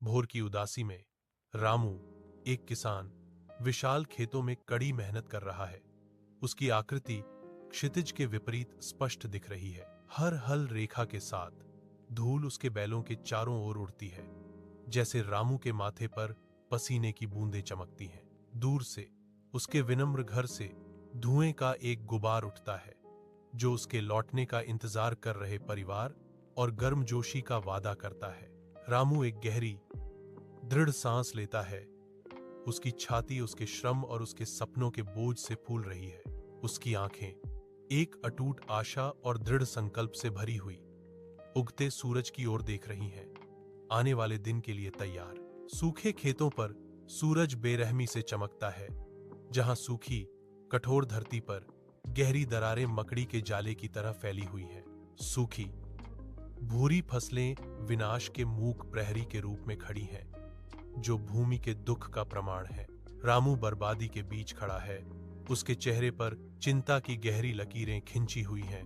भोर की उदासी में रामू, एक किसान, विशाल खेतों में कड़ी मेहनत कर रहा है। उसकी आकृति क्षितिज के विपरीत स्पष्ट दिख रही है। हर हल रेखा के साथ धूल उसके बैलों के चारों ओर उड़ती है, जैसे रामू के माथे पर पसीने की बूंदें चमकती हैं। दूर से उसके विनम्र घर से धुएं का एक गुबार उठता है, जो उसके लौटने का इंतजार कर रहे परिवार और गर्मजोशी का वादा करता है। रामू एक गहरी, दृढ़ सांस लेता है। उसकी छाती उसके श्रम और उसके सपनों के बोझ से फूल रही है। उसकी आंखें एक अटूट आशा और दृढ़ संकल्प से भरी हुई उगते सूरज की ओर देख रही हैं, आने वाले दिन के लिए तैयार। सूखे खेतों पर सूरज बेरहमी से चमकता है, जहां सूखी, कठोर धरती पर गहरी दरारें मकड़ी के जाले की तरह फैली हुई हैं। सूखी, भूरी फसलें विनाश के मूक प्रहरी के रूप में खड़ी हैं, जो भूमि के दुख का प्रमाण है। रामू बर्बादी के बीच खड़ा है। उसके चेहरे पर चिंता की गहरी लकीरें खिंची हुई हैं।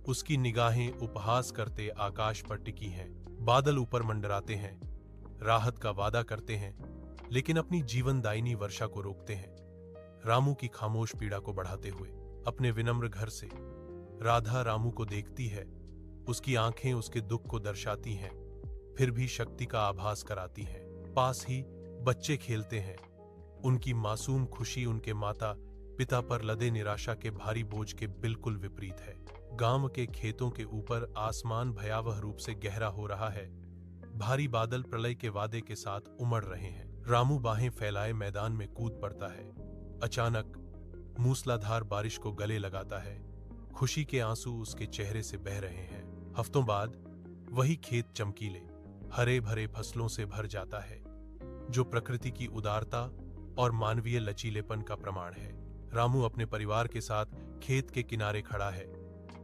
उसकी निगाहें उपहास करते आकाश पर टिकी हैं। बादल ऊपर मंडराते हैं, राहत का वादा करते हैं, लेकिन अपनी जीवनदायिनी वर्षा को रोकते हैं। रामू की खामोश पीड़ा को बढ़ाते हुए अपने विनम्र घर से राधा रामू को देखती है। उसकी आंखें उसके दुख को दर्शाती हैं, फिर भी शक्ति का आभास कराती हैं। पास ही बच्चे खेलते हैं। उनकी मासूम खुशी उनके माता पिता पर लदे निराशा के भारी बोझ के बिल्कुल विपरीत है। गांव के खेतों के ऊपर आसमान भयावह रूप से गहरा हो रहा है। भारी बादल प्रलय के वादे के साथ उमड़ रहे हैं। रामू बाहें फैलाए मैदान में कूद पड़ता है। अचानक मूसलाधार बारिश को गले लगाता है। खुशी के आंसू उसके चेहरे से बह रहे हैं। हफ्तों बाद वही खेत चमकीले, हरे भरे फसलों से भर जाता है, जो प्रकृति की उदारता और मानवीय लचीलेपन का प्रमाण है। रामू अपने परिवार के साथ खेत के किनारे खड़ा है।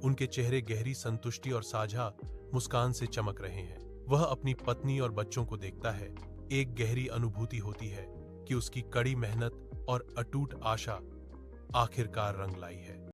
उनके चेहरे गहरी संतुष्टि और साझा मुस्कान से चमक रहे हैं। वह अपनी पत्नी और बच्चों को देखता है। एक गहरी अनुभूति होती है कि उसकी कड़ी मेहनत और अटूट आशा आखिरकार रंग लाई है।